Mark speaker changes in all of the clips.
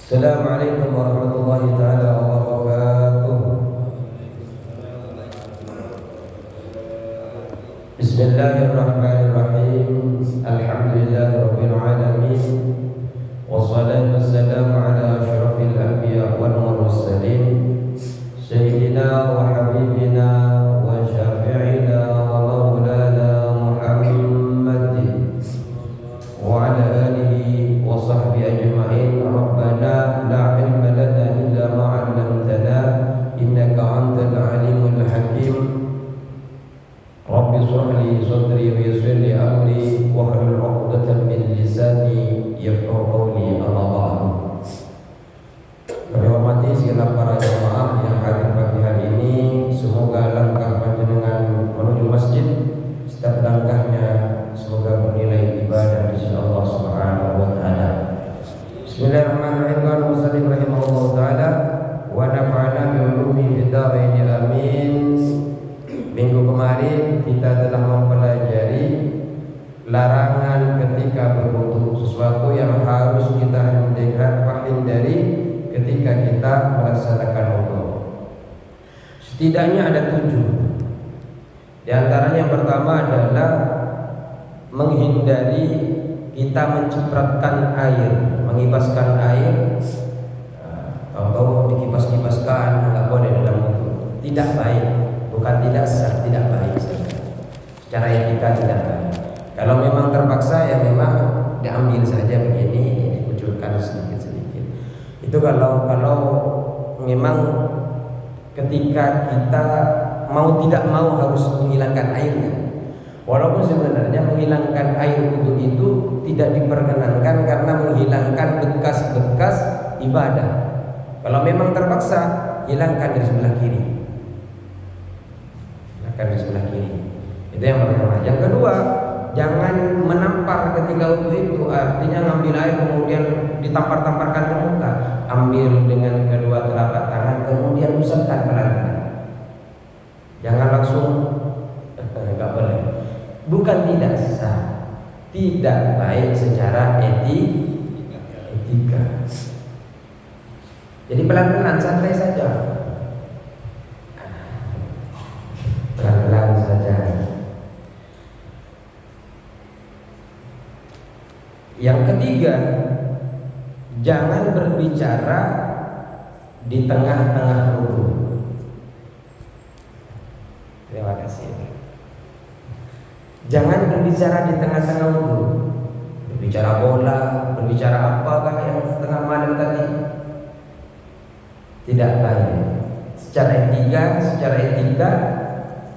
Speaker 1: Assalamualaikum warahmatullahi taala wabarakatuh. Bismillahirrahmanirrahim. Alhamdulillahirabbil alamin. Wassalatu wassalamu ala asyrafil anbiya wal mursalin sayyidina wa habibina wa syafi'ina wa maulana Muhammadin wa ala alihi wa sahbihi ajma'in. Rabbana la ilma lana illa ma 'allamtana innaka antal alimul hakim. Rabbi shrah li sadri wa yassir li amri wahlul 'uqdatam min lisani yafqahu qawli. Amma ba'du. Kami hormati segenap para jemaah yang hadir pagi hari ini. Semoga langkah panjenengan menuju masjid, setiap langkahnya semoga bernilai ibadah di sisi Allah Subhanahu wa taala. Bismillahirrahmanirrahim. Qala musannif rahimahullah taala wa nafa'ana bi ulumi fid dharain amin. Minggu kemarin kita telah mempelajari larangan ketika berwudu, sesuatu yang harus kita hindari ketika kita melaksanakan wudu. Setidaknya ada 7. Di antaranya yang pertama adalah menghindari kita mencipratkan air, mengibaskan air. Tahu-tahu dikipas-kipaskan, enggak boleh dalam wudu. Tidak baik, bukan tidak sah, tidak baik. Secara etika tidak baik. Kalau memang terpaksa ya memang diambil saja begini, dikucurkan sedikit-sedikit. Itu kalau memang ketika kita mau tidak mau harus menghilangkan airnya. Walaupun sebenarnya menghilangkan air wudu itu tidak diperkenankan karena menghilangkan bekas-bekas ibadah. Kalau memang terpaksa, hilangkan dari sebelah kiri. Hilangkan dari sebelah kiri. Itu yang pertama. Yang kedua, jangan menampar ketika wudu itu, artinya ngambil air kemudian ditampar-tamparkan ke muka. Ambil dengan kedua telapak tangan kemudian usapkan pelan-pelan. Jangan langsung, enggak boleh. Bukan tidak sah, tidak baik secara etika. Jadi pelan-pelan, santai saja. Pelan-pelan saja. Yang ketiga, jangan berbicara di tengah-tengah wudu. Terima kasih. Jangan berbicara di tengah-tengah wudu. Berbicara bola, berbicara apakah yang setengah malam tadi. Tidak baik. Secara etika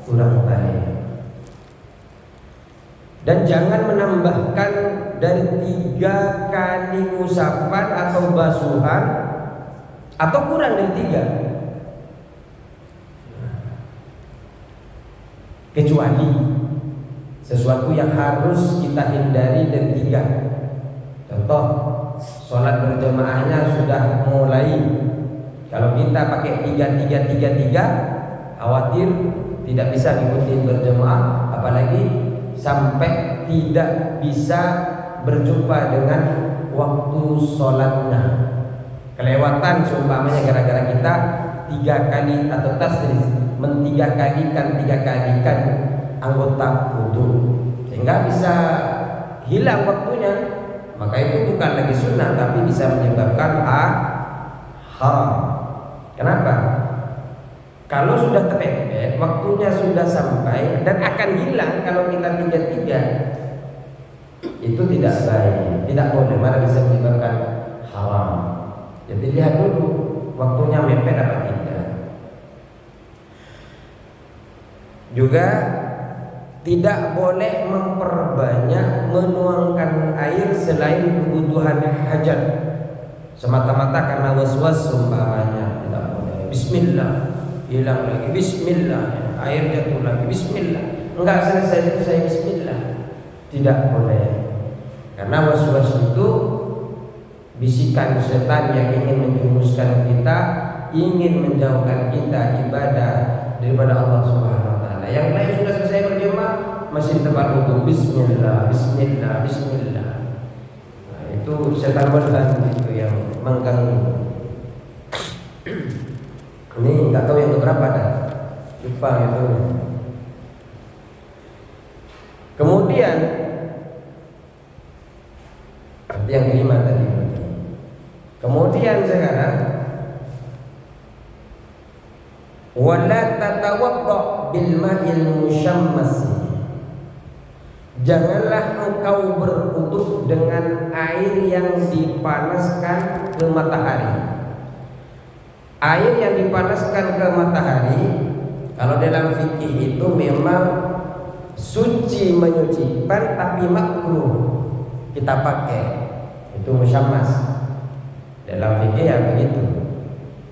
Speaker 1: kurang baik. Dan jangan menambahkan dari 3 kali usapan atau basuhan atau kurang dari 3. Kecuali sesuatu yang harus kita hindari dari 3. Contoh, sholat berjamaahnya sudah mulai. Kalau kita pakai 3, khawatir tidak bisa ngikutin berjamaah, apalagi sampai tidak bisa berjumpa dengan waktu sholatnya. Kelewatan seumpamanya gara-gara kita 3 kali atau tasris, men-3-kalikan anggota wudu, sehingga bisa hilang waktunya. Maka itu bukan lagi sunnah, tapi bisa menyebabkan haram. Kenapa? Kalau sudah terpepet, waktunya sudah sampai dan akan hilang kalau kita 3, itu tidak baik, tidak boleh, malah bisa menyebabkan haram. Jadi lihat dulu waktunya mepet apa tidak. Juga tidak boleh memperbanyak menuangkan air selain kebutuhan hajat, semata-mata karena was-was seumpamanya. Tidak boleh. Bismillah, hilang lagi. Bismillah, air jatuh lagi. Bismillah, enggak selesai bismillah. Tidak boleh. Karena was-was itu bisikan setan yang ingin menjerumuskan kita, ingin menjauhkan kita ibadah daripada Allah Subhanahu wa taala. Yang lain sudah selesai berjamaah, masih di tempat wudu. Bismillah. Itu setan berhan itu yang mengganggu. Ini nggak tahu yang keberapa dah, lupa itu. Kemudian yang kelima tadi. Kemudian sekarang wala tatawadda bil ma'il musyammas. Janganlah engkau berwudu dengan air yang dipanaskan ke matahari. Air yang dipanaskan ke matahari, kalau dalam fikih itu memang suci menyucikan tapi makruh kita pakai. Itu musyammas. Dalam fikih ya begitu.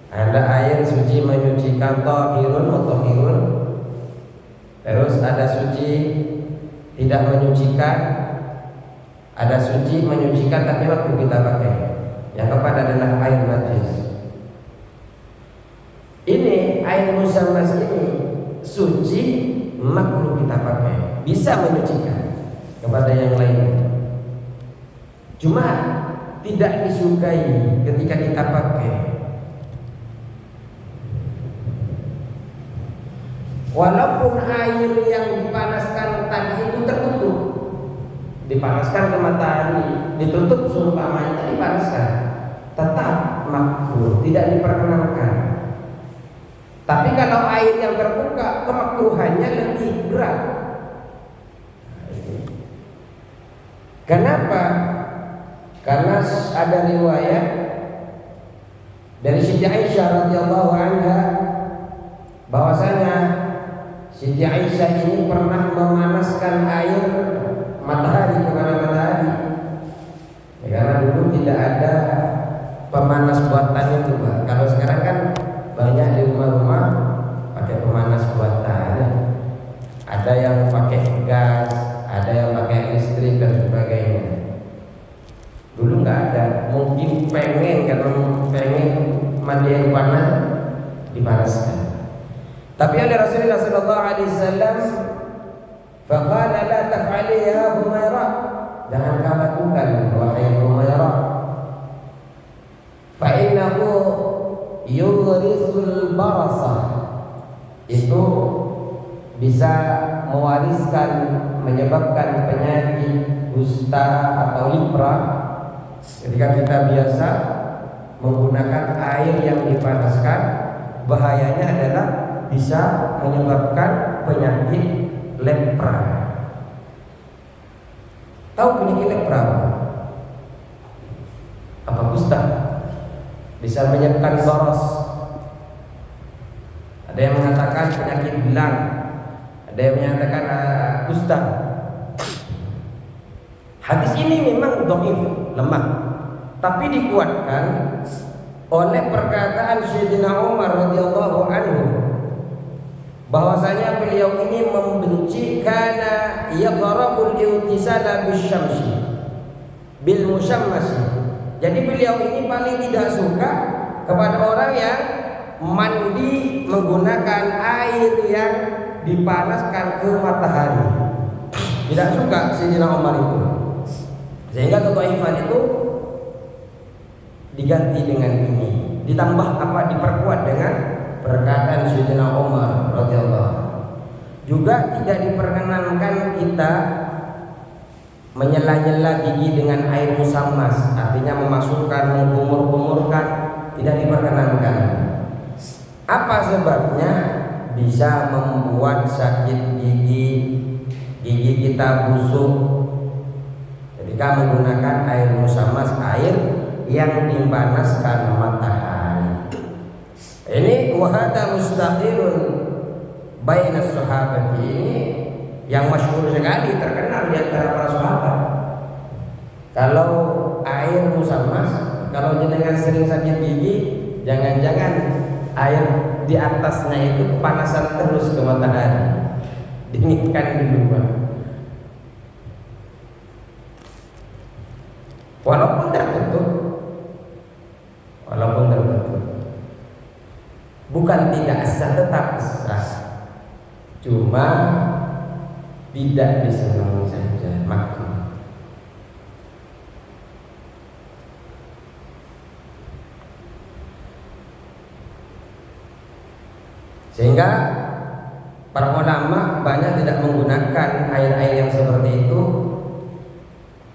Speaker 1: Ada air suci menyucikan tahirun mutahhirun. Terus ada suci tidak menyucikan, ada suci menyucikan tapi makruh kita pakai. Yang keempat adalah air najis. Ini air musyammas ini suci makruh kita pakai, bisa menyucikan kepada yang lain. Cuma tidak disukai ketika kita pakai. Walaupun air yang dipanaskan tadi itu tertutup, dipanaskan ke matahari, ditutup seumpamanya dipanaskan, tetap makruh, tidak diperkenankan. Tapi kalau air yang terbuka, kemakruhannya lebih berat. Kenapa? Karena ada riwayat dari Siti Aisyah radhiyallahu anha bahwasanya Siti Aisyah ini pernah memanaskan air matahari kepada matahari. Ya, karena dulu tidak ada pemanas buatan itu, Pak. Kalau sekarang kan banyak di rumah-rumah pakai pemanas buatan. Ada yang pakai gas, ada yang pakai listrik dan sebagainya. Dulu nggak ada. Mungkin kalau pengen mandi air panas dipanaskan. Tapi ada Rasulullah sallallahu alaihi wasallam faqala la taf'ali ya Humairah, jangan kau lakukan wahai Humairah, fa innahu yurisul barasah, itu bisa mewariskan, menyebabkan penyakit kusta atau lepra ketika kita biasa menggunakan air yang dipanaskan. Bahayanya adalah bisa menyebabkan penyakit lepra. Tahu penyakit lepra apa? Kusta. Bisa menyebabkan boros. Ada yang mengatakan penyakit belang, ada yang menyatakan kusta. Hadis ini memang dhaif, lemah, tapi dikuatkan oleh perkataan Sayyidina Umar radhiyallahu anhu bahwasanya beliau ini membenci kana yadharabul iltisala bisyamsi bil musyammas. Jadi beliau ini paling tidak suka kepada orang yang mandi menggunakan air yang dipanaskan ke matahari. Tidak suka Sayyidina Umar itu. Sehingga kedhaifan itu diganti dengan ini. Ditambah apa? Diperkuat dengan perkataan Sayyidina Umar radhiyallahu. Juga tidak diperkenankan kita menyela-nyela gigi dengan air musammas, artinya memasukkan, mengumur-umurkan, tidak diperkenankan. Apa sebabnya? Bisa membuat sakit gigi, gigi kita busuk ketika menggunakan air musammas, air yang dipanaskan matahari. Ini wahada mustahilun baina sahabat, ini yang masyhur sekali, terkenal di antara para sahabat. Kalau air musammas, kalau jenengan sering sakit gigi, jangan-jangan air di atasnya itu kepanasan terus ke matahari. Dinginkan dulu, Pak. Walaupun tertutup, bukan tidak sah, tetap sah. Cuma tidak disenangi saja, makruh. Sehingga para ulama banyak tidak menggunakan air-air yang seperti itu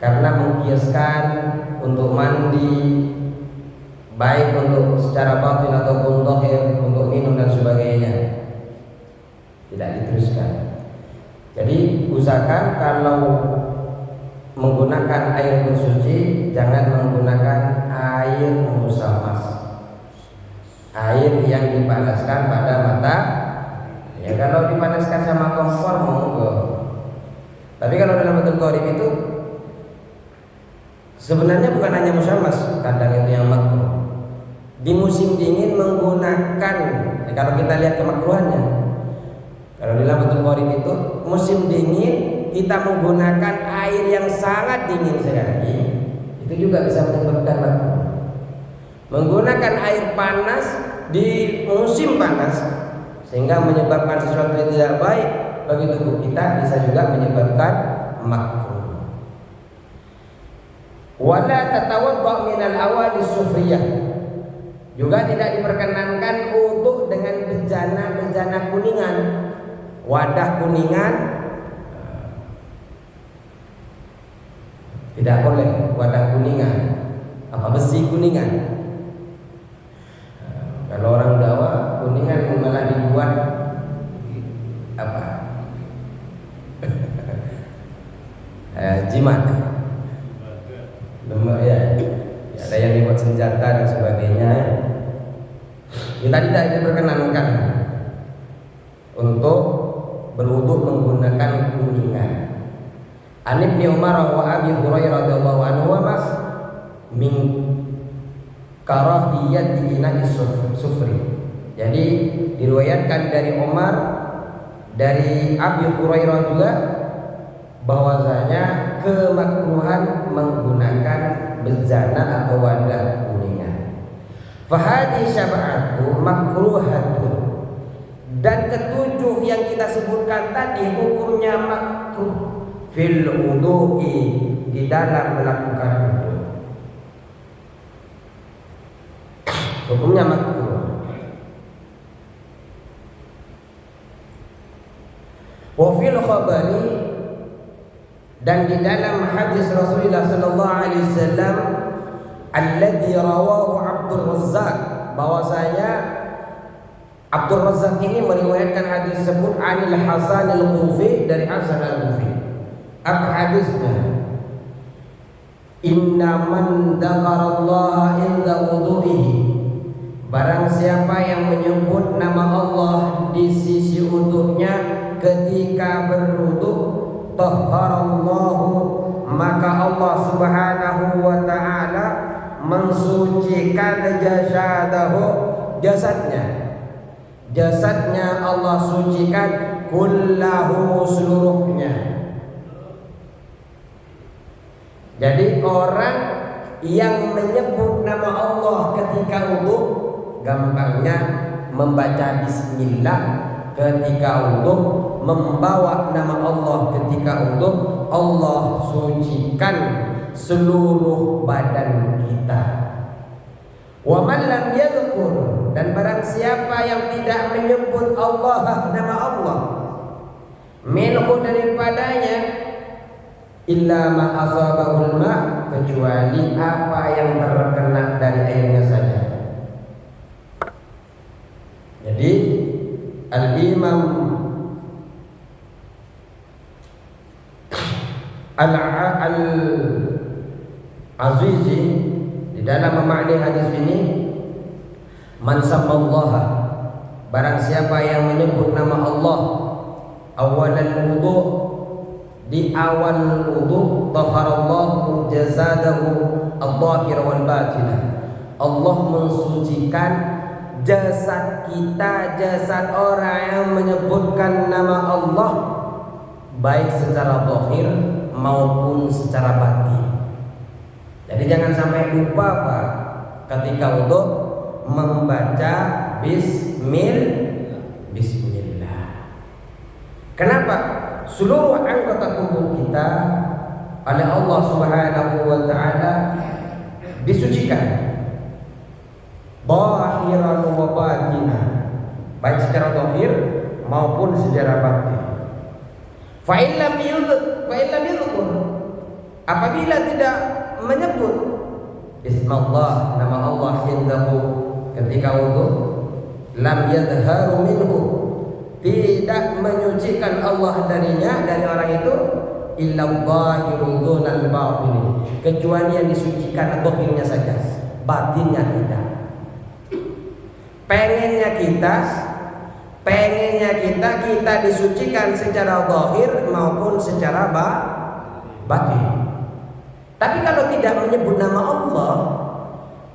Speaker 1: karena mengkiaskan untuk mandi, baik untuk secara batin ataupun zahir, untuk minum dan sebagainya. Tidak diteruskan. Jadi usahakan kalau menggunakan air bersuci jangan menggunakan air musalmas, air yang dipanaskan pada mata. Ya kalau dipanaskan sama kompor monggo. Tapi kalau dalam Baitul Qorib itu sebenarnya bukan hanya musalmas, kadang itu yang makruh. Di musim dingin menggunakan, kalau kita lihat kemakruhannya, kalau di dalam Baitul Qorib itu musim dingin kita menggunakan air yang sangat dingin sekali, itu juga bisa menyebabkan makruh. Menggunakan air panas di musim panas sehingga menyebabkan sesuatu yang tidak baik bagi tubuh kita, bisa juga menyebabkan makruh. Wala tatawadda minal awadi sufriyah, juga tidak diperkenankan untuk dengan bejana kuningan, wadah kuningan. Tidak boleh wadah kuningan, apa besi kuningan. Kalau orang Jawa kuningan malah dibuat apa? Jimat. Ya, ada yang dibuat senjata dan sebagainya. Kita tidak diperkenankan untuk berwudu menggunakan kuningan. An Ibnu Umar wa Abi Hurairah radhiyallahu anhu min karahiyati ina'i sufri. Jadi diriwayatkan dari Umar, dari Abi Hurairah juga, bahwasanya kemakruhan menggunakan bejana atau wadah kuningan. Fahadi syab'atu makruhatun, dan ketujuh yang kita sebutkan tadi hukumnya makruh fil wudu'i, di dalam melakukan wudu. Hukumnya makruh. Wa fil khabari, dan di dalam hadis Rasulullah sallallahu alaihi wasallam alladzi rawahu Abdul Razzaq, bahwasanya Abdul Razzaq ini meriwayatkan hadis tersebut anil Hasan al-Kufi, dari Hasan al-Kufi. Apa hadisnya? Inna man dzakarallaha inda wudu'ihi, barang siapa yang menyebut nama Allah di sisi wudunya ketika berwudu, tahharallahu, maka Allah subhanahu wa ta'ala mensucikan jasadahu, jasadnya Allah sucikan, kullahu, seluruhnya. Jadi orang yang menyebut nama Allah ketika wudu, gampangnya membaca bismillah ketika wudu, membawa nama Allah ketika wudu, Allah sucikan seluruh badan kita. Wa man lam yadhkur, dan barang siapa yang tidak menyebut Allah, nama Allah, minhu, daripadanya, illa ma asabahul ma, kecuali apa yang terkena dari airnya saja. Jadi Al-Imam Al-Azizi di dalam memaknai hadis ini, man sammallaha, barang siapa yang menyebut nama Allah awalal wudu, di awal wudu, taharallahu jasadahu al-zahir wal batinah, Allah mensucikan jasad kita, jasad orang yang menyebutkan nama Allah, baik secara zahir maupun secara batin. Jadi jangan sampai lupa Pak, ketika wudu membaca bismillah. Kenapa? Seluruh anggota tubuh kita oleh Allah Subhanahu wa ta'ala disucikan, zahiran wa batinah, baik secara zahir zahir maupun secara batin. Fa illam yudhkur, apabila tidak menyebut ismallah, nama Allah indahu ketika wudu, lam yadharu minhu, tidak menyucikan Allah darinya, dari orang itu, illa zahirun dunal batin, kecuali yang disucikan zahirnya saja, batinnya tidak. Pengennya kita disucikan secara zahir maupun secara batin. Tapi kalau tidak menyebut nama Allah,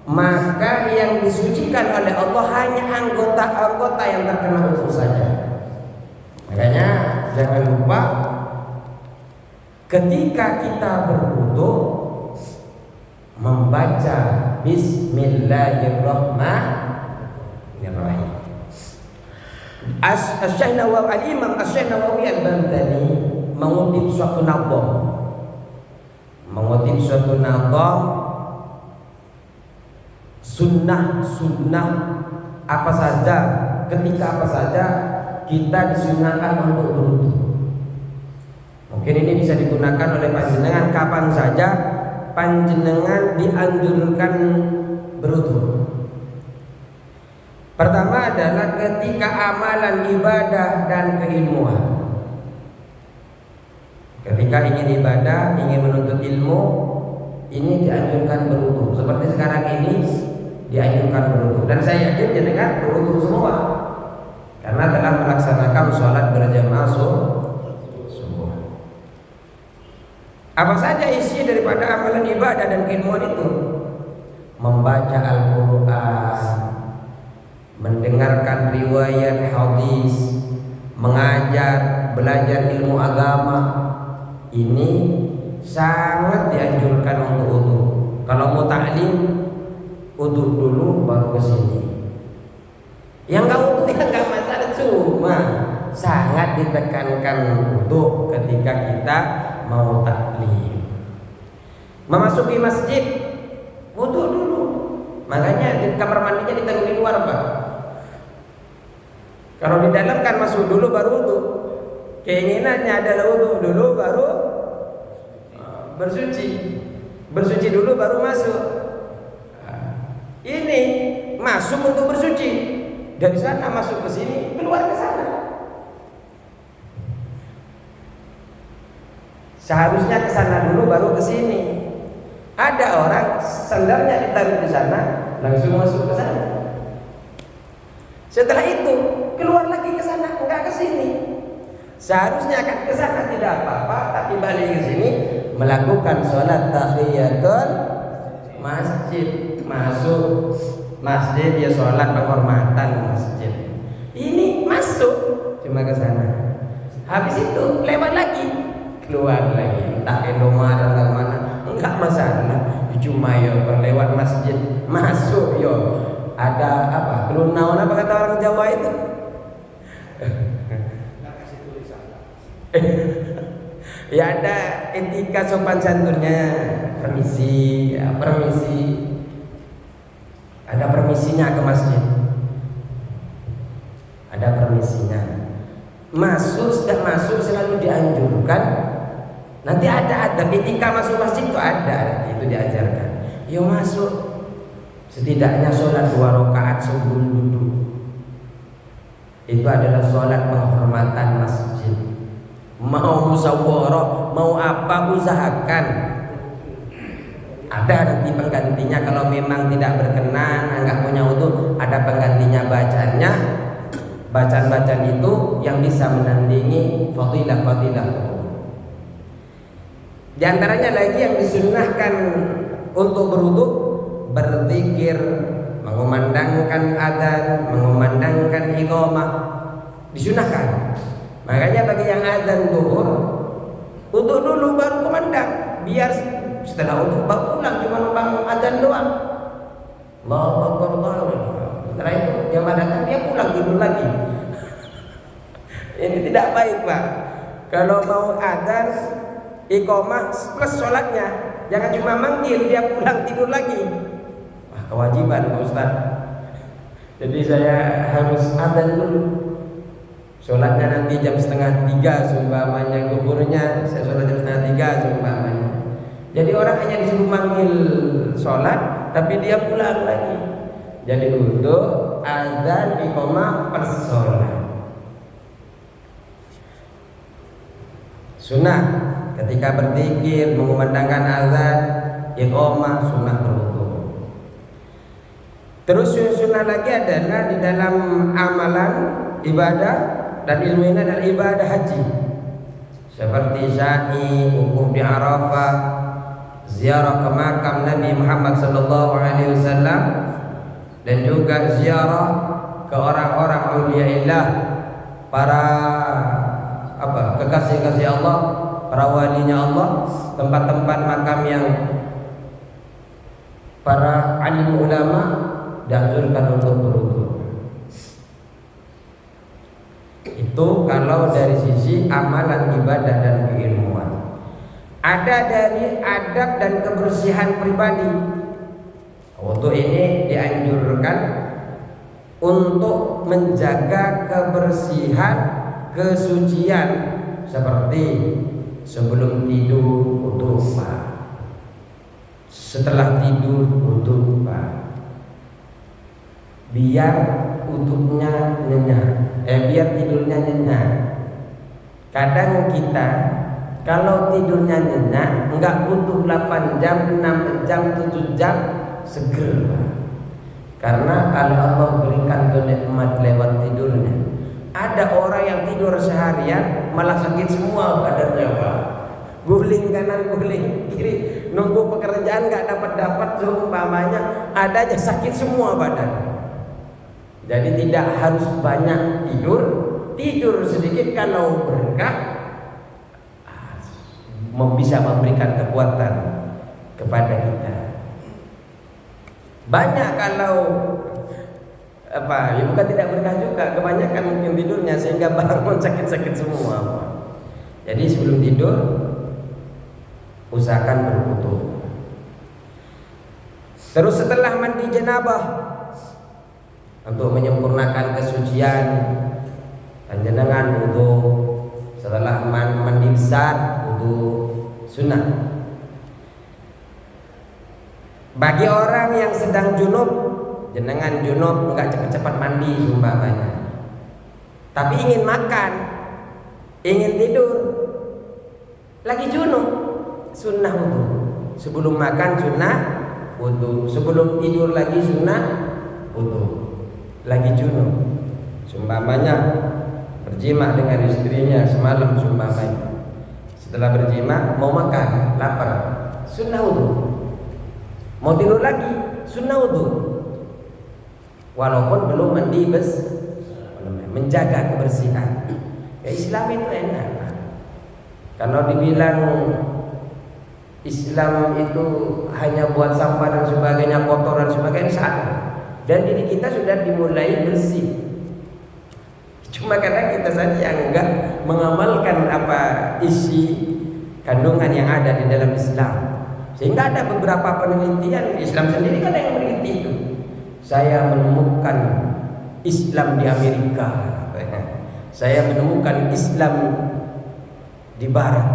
Speaker 1: maka yang disucikan oleh Allah hanya anggota-anggota yang terkena wudu saja. Makanya jangan lupa ketika kita berwudu membaca Bismillahirrahmanirrahim. Asy-Syaikh Nawawi, Al-Imam Asy-Syaikh Nawawi Al-Baghdadi mengutip suatu nazam sunnah apa saja, ketika apa saja kita disunahkan untuk berwudu. Mungkin ini bisa digunakan oleh panjenengan kapan saja panjenengan dianjurkan berwudu. Pertama adalah ketika amalan ibadah dan keilmuan. Ketika ingin ibadah, ingin menuntut ilmu, ini dianjurkan berwudu. Seperti sekarang ini dianjurkan berwudu. Dan saya yakin jenengan berwudu semua, karena telah melaksanakan sholat berjamaah subuh. Apa saja isi daripada amalan ibadah dan keilmuan itu? Membaca Al-Quran, mendengarkan riwayat hadis, mengajar, belajar ilmu agama, ini sangat dianjurkan untuk wudu. Kalau mau ta'lim, wudu dulu baru ke sini. Yang enggak wudu ya enggak masalah, cuma sangat ditekankan wudu ketika kita mau ta'lim. Memasuki masjid, wudu dulu. Makanya di kamar mandinya ditaruh di luar, Pak. Kalau di dalam kan masuk dulu baru wudu. Keinginannya adalah wudu dulu baru bersuci. Bersuci dulu baru masuk. Ini masuk untuk bersuci. Dari sana masuk ke sini, keluar ke sana. Seharusnya ke sana dulu baru ke sini. Ada orang sandalnya ditaruh di sana, langsung masuk ke sana. Setelah itu keluar lagi ke sana, enggak ke sini. Seharusnya akan ke sana tidak apa-apa, tapi balik ke sini melakukan sholat tahiyatul masjid. Masuk masjid ya sholat penghormatan masjid. Ini masuk cuma ke sana. Habis itu lewat lagi, keluar lagi, entah Indomaret atau mana, enggak masalah. Cuma yo lewat masjid masuk yo. Ada apa? Belum naon apa kata orang Jawa itu? Ya ada etika sopan santunnya, permisi, ya, permisi. Ada permisinya ke masjid. Ada permisinya. Masuk sudah masuk selalu dianjurkan. Nanti ada etika masuk masjid itu ada, itu diajarkan. Yo masuk. Setidaknya sholat 2 rakaat sebelum duduk. Itu adalah sholat penghormatan masjid. Mau musyawarah, mau apa usahakan. Ada nanti penggantinya kalau memang tidak berkenan, enggak punya wudu, ada penggantinya bacaannya. Bacaan-bacaan itu yang bisa menandingi fadilah-fadilah. Di antaranya lagi yang disunnahkan untuk berwudu, berzikir, mengumandangkan adzan, mengumandangkan iqamah, disunahkan. Makanya bagi yang adzan zuhur, wudu dulu baru kumandang, biar setelah wudu baru pulang, cuma numpang adzan doang. Allahu Akbar, Allahu Akbar. Setelah itu jamaah datang dia pulang tidur lagi. Ini tidak baik, Pak. Kalau mau adzan, iqamah plus sholatnya, jangan cuma manggil dia pulang tidur lagi. Wah, kewajiban Pak Ustaz. Jadi saya harus adzan dulu. Sholatnya nanti jam 2:30 seumpamanya, zuhurnya saya sholat jam 2:30 seumpamanya. Jadi orang hanya disuruh manggil sholat, tapi dia pulang lagi. Jadi untuk azan, iqamah, persolat. Sunnah ketika berzikir, mengumandangkan azan, iqamah, sunnah berwudu. Terus sunnah lagi adalah di dalam amalan ibadah dan ilmu ini adalah ibadah haji. Seperti sa'i, wukuf di Arafah, ziarah ke makam Nabi Muhammad SAW, dan juga ziarah ke orang-orang auliaillah, para kekasih-kasih Allah, para walinya Allah, tempat-tempat makam yang para alim ulama dianjurkan untuk berwudu. Itu kalau dari sisi amalan ibadah dan keilmuan. Ada dari adab dan kebersihan pribadi. Wudu ini dianjurkan untuk menjaga kebersihan, kesucian, seperti sebelum tidur wudu, setelah tidur wudu, biar wudunya nyenyak, biar tidurnya nyenyak. Kadang kita kalau tidurnya nyenyak enggak butuh 8 jam, 6 jam, 7 jam seger, karena kalau Allah berikan nikmat lewat tidurnya. Ada orang yang tidur seharian malah sakit semua badannya, Pak. Guling kanan, guling kiri, nunggu pekerjaan nggak dapat seumpamanya, ada aja sakit semua badan. Jadi tidak harus banyak tidur sedikit kalau berkah bisa memberikan kekuatan kepada kita. Banyak kalau bukan tidak berkah juga, kebanyakan mungkin tidurnya sehingga bangun sakit-sakit semua. Jadi sebelum tidur usahakan berwudu. Terus setelah mandi janabah, untuk menyempurnakan kesucian, panjenengan wudu. Setelah mandi besar, wudu sunnah. Bagi orang yang sedang junub, jenengan junub enggak cepat-cepat mandi umpamanya, tapi ingin makan, ingin tidur, lagi junub, sunnah wudu. Sebelum makan sunnah wudu, sebelum tidur lagi sunnah wudu. Lagi junub, umpamanya berjima dengan istrinya semalam umpamanya, setelah berjima mau makan, lapar, sunnah wudu. Mau tidur lagi, sunnah wudu. Walaupun belum mandi menjaga kebersihan. Ya, Islam itu enak. Kalau dibilang Islam itu hanya buat sampah dan sebagainya, kotoran sebagainya, salah. Dan diri kita sudah dimulai bersih. Cuma karena kita saja yang enggak mengamalkan isi kandungan yang ada di dalam Islam. Sehingga ada beberapa penelitian, Islam sendiri kan yang meneliti itu. Saya menemukan Islam di Amerika, saya menemukan Islam di Barat.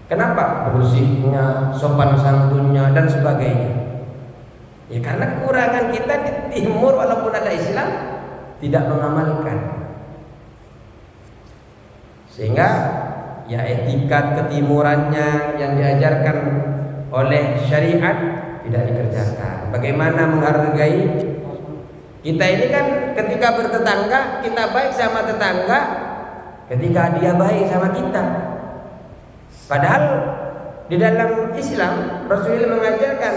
Speaker 1: Kenapa? Bersihnya, sopan santunnya, dan sebagainya. Ya karena kekurangan kita di timur, walaupun ada Islam, tidak mengamalkan. Sehingga ya etikat ketimurannya yang diajarkan oleh syariat tidak dikerjakan. Bagaimana menghargai? Kita ini kan ketika bertetangga, kita baik sama tetangga ketika dia baik sama kita. Padahal di dalam Islam Rasulullah mengajarkan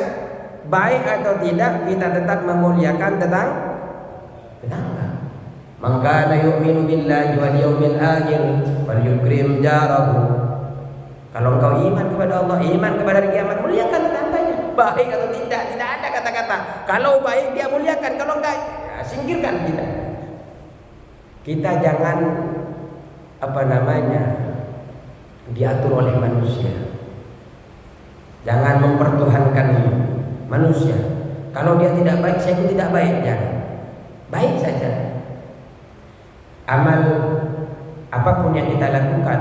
Speaker 1: baik atau tidak kita tetap memuliakan tetangga. Man kana yu'minu billahi wal yawmil akhir falyukrim jarahu. Kalau engkau iman kepada Allah, iman kepada hari kiamat, muliakan tetangganya. Baik atau tidak ada kata-kata. Kalau baik dia muliakan, kalau enggak ya, singkirkan kita. Kita jangan diatur oleh manusia. Jangan mempertuhankan manusia. Kalau dia tidak baik, saya pun tidak baik. Jangan. Baik saja.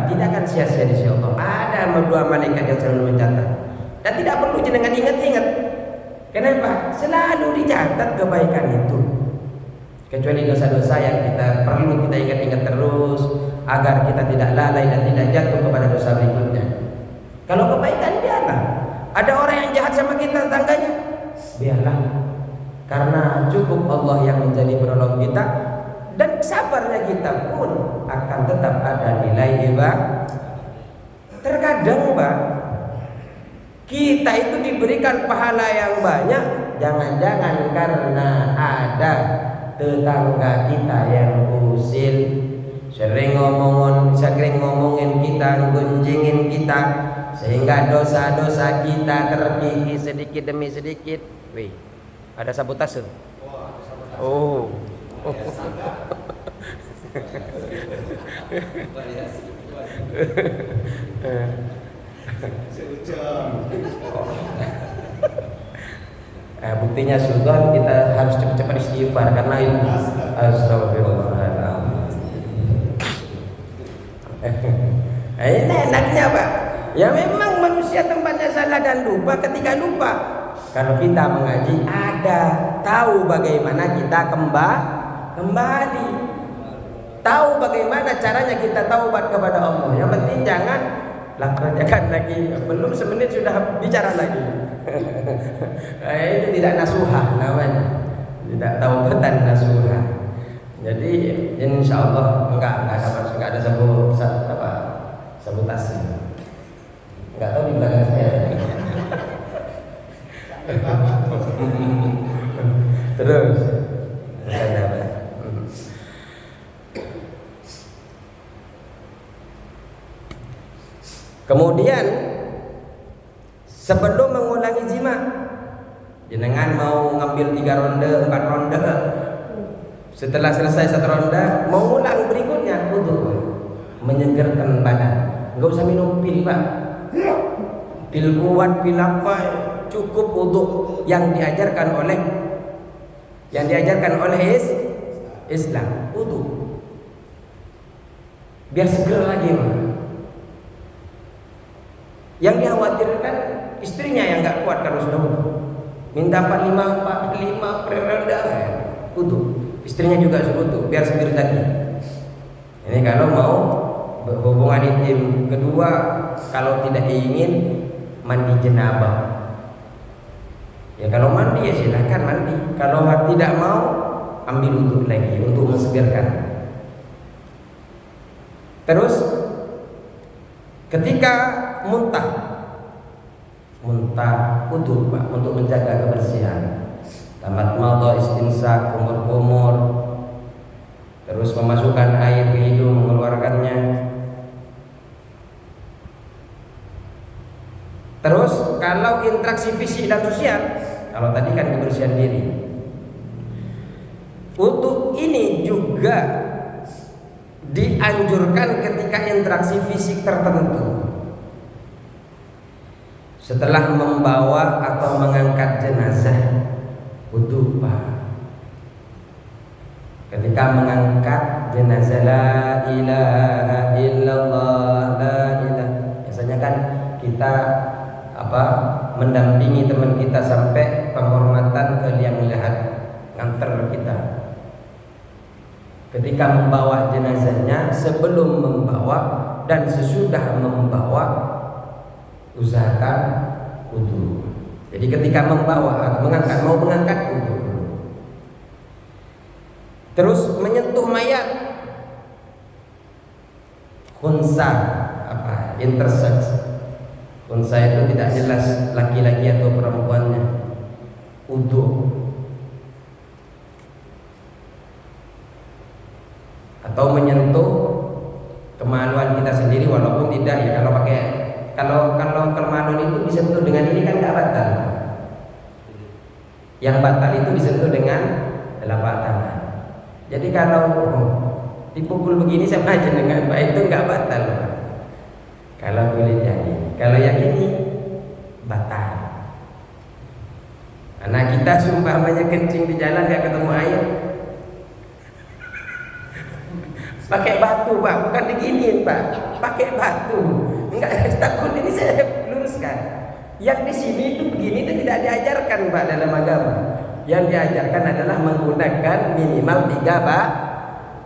Speaker 1: tidak akan sia-sia di sisi Allah. Ada dua malaikat yang selalu mencatat. Dan tidak perlu jenengan ingat-ingat. Kenapa? Selalu dicatat kebaikan itu. Kecuali dosa-dosa yang perlu kita ingat-ingat terus agar kita tidak lalai dan tidak jatuh kepada dosa berikutnya. Kalau kebaikan biarlah. Ada orang yang jahat sama kita tetangganya, biarlah. Karena cukup Allah yang menjadi penolong kita, dan sabarnya kita pun akan tetap ada nilai ibadah. Terkadang Pak, kita itu diberikan pahala yang banyak, jangan-jangan karena ada tetangga kita yang usil, sering ngomongin kita, gunjingin kita, sehingga dosa-dosa kita terkikis sedikit demi sedikit. Wih, ada sabotase. Oh. Buktinya sultan kita harus cepat-cepat istighfar karena itu. Astagfirullahaladzim. Ini enaknya Pak. Ya memang manusia tempatnya salah dan lupa. Ketika lupa, kalau kita mengaji ada tahu bagaimana kita kembali, tahu bagaimana caranya kita taubat kepada Allah. Yang penting jangan kerjakan lagi. Belum semenit sudah bicara lagi. Itu tidak nasuhah namanya, tidak taubatan nasuhah. Jadi insya Allah enggak ada sabotase. Enggak tahu di belakang saya. Terus kemudian sebelum mengulangi jima, jenengan mau ngambil 3 ronde, 4 ronde, setelah selesai 1 ronde mau ulang berikutnya untuk menyegarkan badan. Enggak usah minum pil Pak, pil kuat, pil apa, cukup untuk yang diajarkan oleh Islam, wudu. Biar seger lagi Pak. Yang dikhawatirkan istrinya yang nggak kuat kalau sudah wudu. Minta 45 periode wudu. Istrinya juga suruh wudu biar seger lagi. Ini kalau mau berhubungan intim. Kedua, kalau tidak ingin mandi jenabah. Ya kalau mandi ya silakan mandi. Kalau tidak mau ambil wudu lagi untuk mensegarkan. Terus ketika muntah wudu Pak, untuk menjaga kebersihan. Tamat madha, istinsak, kumur-kumur, terus memasukkan air ke hidung, mengeluarkannya. Terus kalau interaksi fisik dan sosial, kalau tadi kan kebersihan diri, untuk ini juga dianjurkan ketika interaksi fisik tertentu. Setelah membawa atau mengangkat jenazah, wudu Pak. Ketika mengangkat jenazah, la ilaha illallah, la ilaha. Biasanya kan kita mendampingi teman kita sampai penghormatan ke liang lahat, nganter kita. Ketika membawa jenazahnya, sebelum membawa dan sesudah membawa, usahakan wudu. Jadi ketika membawa atau mau mengangkat wudu. Terus menyentuh mayat, khunsa, intersex. Khunsa itu tidak jelas laki-laki atau perempuannya. Wudu. Atau menyentuh kemaluan kita sendiri walaupun tidak ya, kalau kemaluan itu disentuh dengan ini kan nggak batal. Yang batal itu disentuh dengan telapak tangan. Jadi kalau dipukul begini sama aja dengan itu nggak batal. Kalau kulit yang ini, kalau yang ini batal. Karena kita sumpamanya kencing di jalan nggak ketemu air, Pakai batu Pak, bukan diginiin Pak. Pakai batu. Enggak, takut ini saya luruskan. Yang di sini itu begini itu tidak diajarkan Pak dalam agama. Yang diajarkan adalah menggunakan minimal 3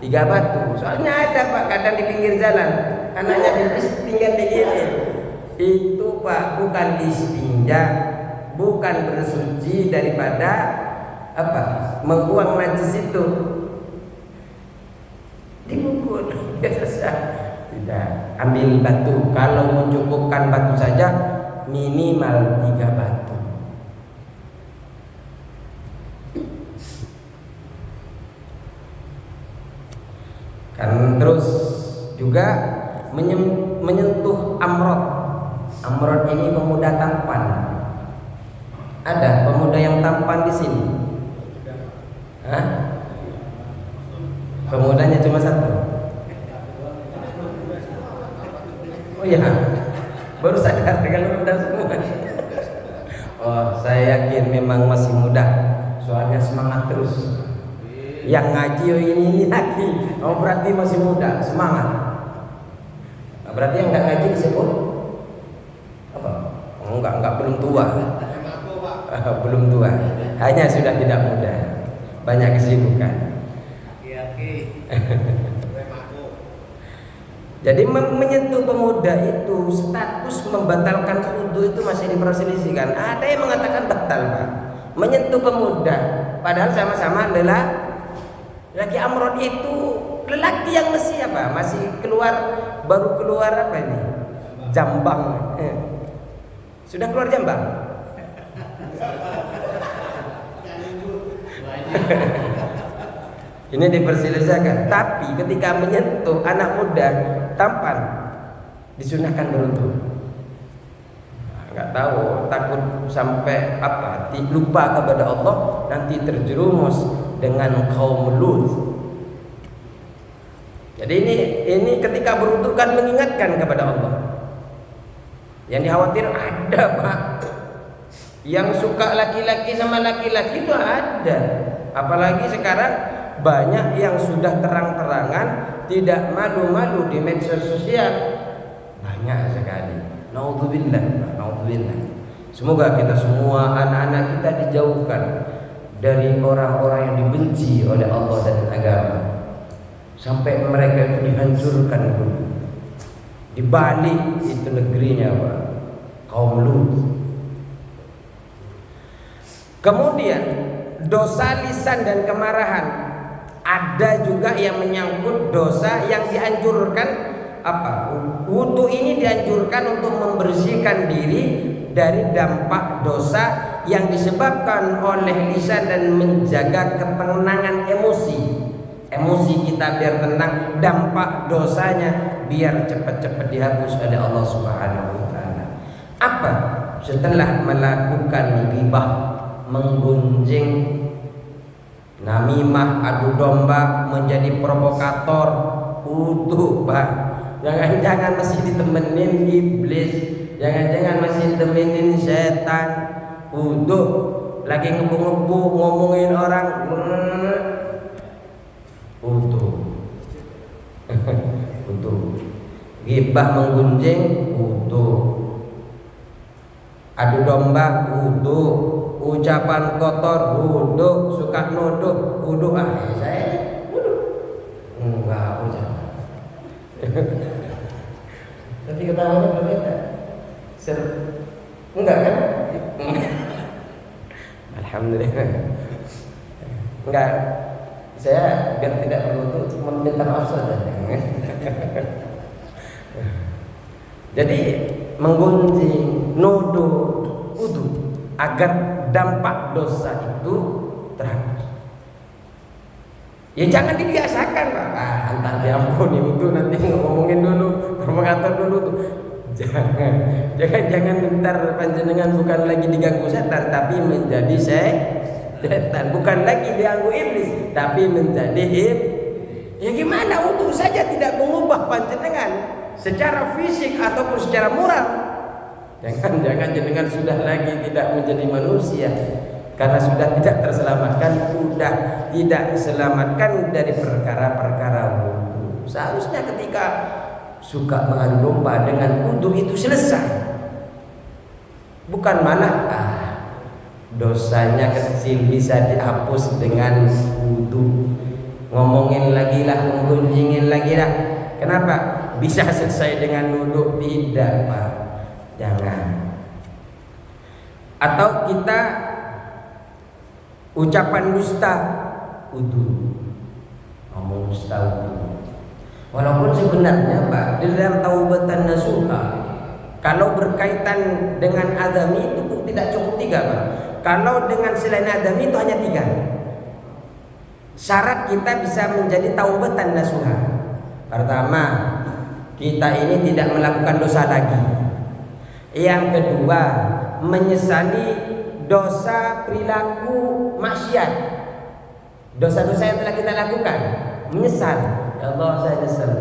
Speaker 1: batu. Soalnya ada Pak kadang di pinggir jalan anaknya pipis tinggal begini. Itu Pak bukan istinja, bukan bersuci daripada apa? Membuang najis itu. Dipukul biasa. Tidak, ambil batu. Kalau mencukupkan batu saja minimal 3 batu. Kan terus juga menyentuh amrod. Amrod ini pemuda tampan. Ada pemuda yang tampan di sini? Hah? Pemudanya cuma satu. Oh ya, baru sadar kalau udah semua. Oh, saya yakin memang masih muda. Soalnya semangat terus. Yang ngaji ini lagi. Oh berarti masih muda, semangat. Nah, berarti yang nggak ngaji disebut apa? Oh, enggak belum tua. Belum tua. Hanya sudah tidak muda. Banyak kesibukan. Jadi menyentuh pemuda itu status membatalkan wudu itu masih diperselisihkan. Ada yang mengatakan batal Pak. Menyentuh pemuda, padahal sama-sama adalah lagi amrod itu lelaki yang masih apa? Masih baru keluar apa ini? Jambang. Sudah keluar jambang? Ini dipersilakan. Tapi ketika menyentuh anak muda tampan disunahkan berwudu. Enggak tahu, takut sampai apa? Lupa kepada Allah, nanti terjerumus dengan kaum Lut. Jadi ini ketika berwudu kan mengingatkan kepada Allah. Yang dikhawatir ada Pak. Yang suka laki-laki sama laki-laki itu ada. Apalagi sekarang banyak yang sudah terang-terangan tidak malu-malu di medsos sosial. Banyak sekali. Naudzubillah. Semoga kita semua anak-anak kita dijauhkan dari orang-orang yang dibenci oleh Allah dan agama. Sampai mereka itu dihancurkan dulu. Di Bali itu negerinya Pak, kaum Lut. Kemudian dosa lisan dan kemarahan. Ada juga yang menyangkut dosa yang dianjurkan apa? Wudu ini dianjurkan untuk membersihkan diri dari dampak dosa yang disebabkan oleh lisan dan menjaga ketenangan emosi. Emosi kita biar tenang, dampak dosanya biar cepat-cepat dihapus oleh Allah Subhanahu wa taala. Apa? Setelah melakukan ghibah, menggunjing, namimah, adu domba, menjadi provokator, wudu Pak. Jangan-jangan masih ditemenin iblis, jangan-jangan masih ditemenin setan. Wudu, lagi ngebu-ngebu ngomongin orang, wudu. Wudu. Ghibah, menggunjing, wudu. Adu domba, wudu. Ucapan kotor, wudu. Suka nuduh, wudu. Saya wudu. Enggak ucapan. Tapi ketawanya berbeda. Enggak kan? Alhamdulillah. Enggak. Saya biar tidak perlu meminta maaf saja. Jadi menggunjing, nuduh, wudu agar dampak dosa itu terhapus. Ya jangan dibiasakan Pak. Antar diampuni itu nanti ngomongin dulu, provokator dulu tuh. Jangan bentar panjenengan bukan lagi diganggu setan tapi menjadi setan, bukan lagi diganggu iblis tapi menjadi ya gimana untuk saja tidak mengubah panjenengan secara fisik ataupun secara moral. Jangan jenengan sudah lagi tidak menjadi manusia karena sudah tidak terselamatkan, sudah tidak selamatkan dari perkara-perkara wudu. Seharusnya ketika suka mengadu domba dengan wudu itu selesai. Bukan malah dosanya kecil bisa dihapus dengan wudu. Ngomongin lagi lah, menggunjingin lagi lah. Kenapa? Bisa selesai dengan wudu? Tidak, Pak. Jangan. Atau kita ucapan dusta wudu. Ngomong dusta wudu. Walaupun sebenarnya Pak, di dalam taubatan nasuha, kalau berkaitan dengan adami itu tidak cukup 3 Pak. Kalau dengan selain adami itu hanya 3. Syarat kita bisa menjadi taubatan nasuha. Pertama, kita ini tidak melakukan dosa lagi. Yang kedua, menyesali dosa perilaku maksiat. Dosa-dosa yang telah kita lakukan, menyesal. Ya Allah, saya nyesal.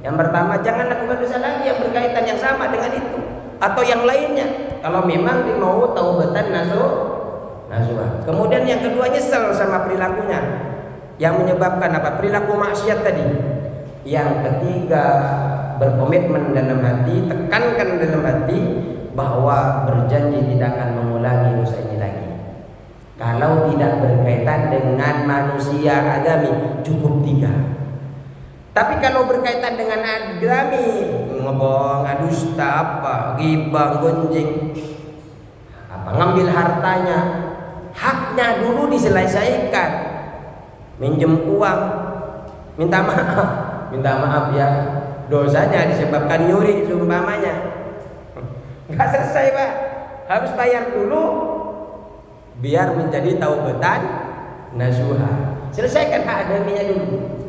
Speaker 1: Yang pertama, jangan lakukan dosa lagi yang berkaitan yang sama dengan itu atau yang lainnya. Kalau memang mau taubatan nasuha. Kemudian yang kedua, nyesal sama perilakunya yang menyebabkan apa? Perilaku maksiat tadi. Yang ketiga, berkomitmen dalam hati, tekankan dalam hati bahwa berjanji tidak akan mengulangi dosa ini lagi. Kalau tidak berkaitan dengan manusia adami, cukup 3. Tapi kalau berkaitan dengan agami, ngebohong, dusta, apa, ghibah, gonjing, apa, ngambil hartanya, haknya dulu diselesaikan. Minjem uang, minta maaf ya, dosanya disebabkan nyuri seumpamanya. Nggak selesai Pak, harus bayar dulu biar menjadi taubatan nasuha. Selesaikan hak adaminya dulu.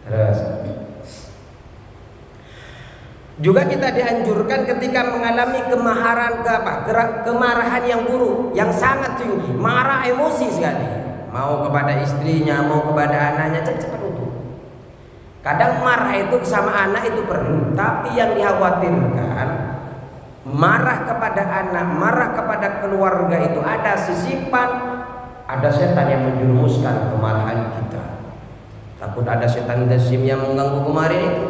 Speaker 1: Terus juga kita dianjurkan ketika mengalami kemarahan yang buruk, yang sangat tinggi, marah emosi sekali, mau kepada istrinya, mau kepada anaknya, cepat itu. Kadang marah itu sama anak itu perlu, tapi yang dikhawatirkan marah kepada anak, marah kepada keluarga itu ada sisipan, ada setan yang menjerumuskan kemarahan kita. Takut ada setan dasim yang mengganggu kemarin itu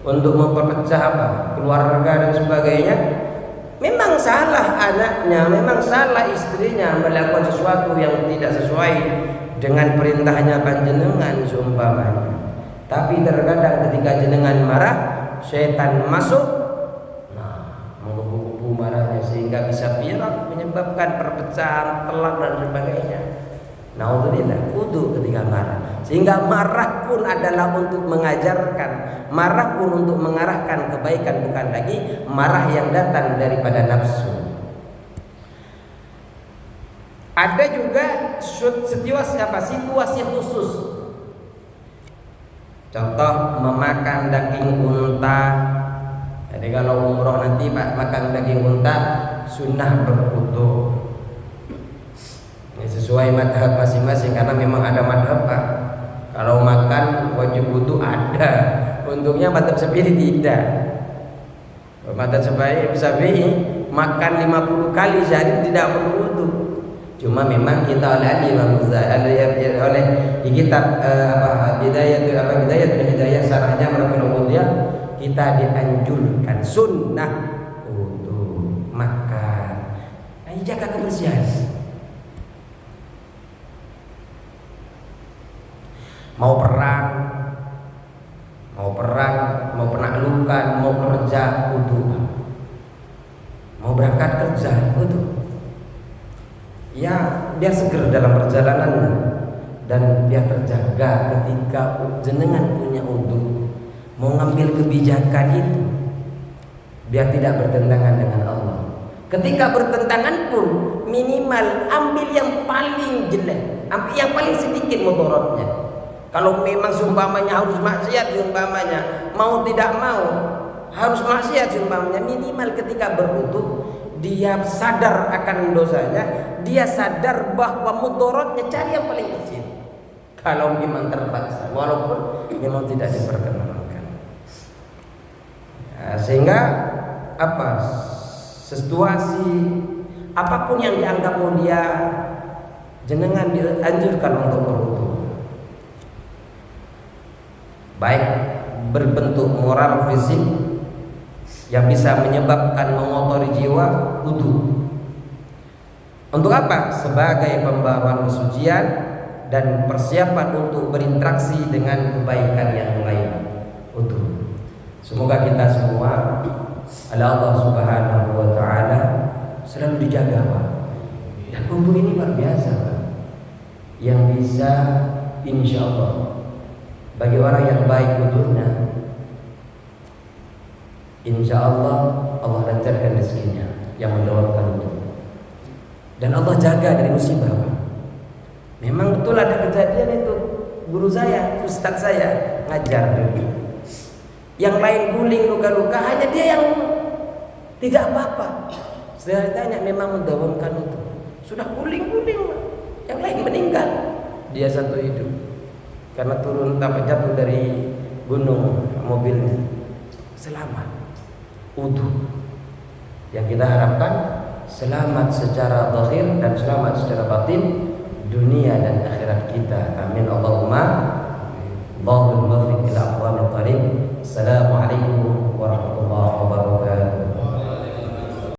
Speaker 1: untuk memperpecah apa? Keluarga dan sebagainya. Memang salah anaknya, memang salah istrinya melakukan sesuatu yang tidak sesuai dengan perintahnya panjenengan seumpamanya. Tapi terkadang ketika jenengan marah, setan masuk, menggebu-gebu marahnya sehingga bisa viral, menyebabkan perpecahan, telak dan sebagainya. Naudzubillah, wudu ketika marah. Sehingga marah pun adalah untuk mengajarkan, marah pun untuk mengarahkan kebaikan, bukan lagi marah yang datang daripada nafsu. Ada juga situasi khusus. Contoh memakan daging unta. Jadi kalau umroh nanti Pak makan daging unta sunnah berwudu. Sesuai madhab masing-masing karena memang ada madhab Pak. Kalau makan wajib wudu ada. Untungnya madhab Syafi'i tidak. Madhab Syafi'i makan 50 kali sehari tidak perlu wudu. Cuma memang kita oleh oleh di kitab Bidayatul Hidayah syarahnya Muhammadiyah kita dianjurkan sunnah wudu makan. Jaga kebersihan. Mau perang, mau penaklukan, mau kerja, wudu. Mau berangkat kerja, wudu. Ya, biar seger dalam perjalanannya dan biar terjaga ketika jenengan punya wudu. Mau ngambil kebijakan itu biar tidak bertentangan dengan Allah. Ketika bertentangan pun minimal ambil yang paling jelek, ambil yang paling sedikit mudaratnya. Kalau memang seumpamanya harus maksiat, seumpamanya mau tidak mau harus maksiat, seumpamanya minimal ketika berwudu dia sadar akan dosanya, dia sadar bahwa mudaratnya, cari yang paling kecil. Kalau memang terpaksa, walaupun memang tidak diperkenankan. Ya, sehingga apa? Situasi apapun yang dianggap mulia, jenengan dianjurkan untuk berwudu. baik berbentuk moral fisik yang bisa menyebabkan mengotori jiwa, wudu. Untuk apa? Sebagai pembawa kesucian dan persiapan untuk berinteraksi dengan kebaikan yang lain. Wudu. Semoga kita semua oleh Allah Subhanahu wa taala selalu dijaga, Pak. Dan wudu ini luar biasa, Pak. Yang bisa insya Allah bagi orang yang baik wudunya, insya Allah Allah lancarkan rezekinya yang mendapatkan wudu. Dan Allah jaga dari musibah, Pak. Memang betul ada kejadian itu, guru saya, ustaz saya ngajar dulu. Yang lain guling luka-luka, hanya dia yang tidak apa-apa. Setelah ditanya memang mendawamkan itu. Sudah guling-guling, yang lain meninggal, dia satu hidup. Karena turun tanpa jatuh dari gunung mobilnya. Selamat. Wudu. Yang kita harapkan selamat secara zahir dan selamat secara batin dunia dan akhirat kita. Amin Allahumma. Allahumma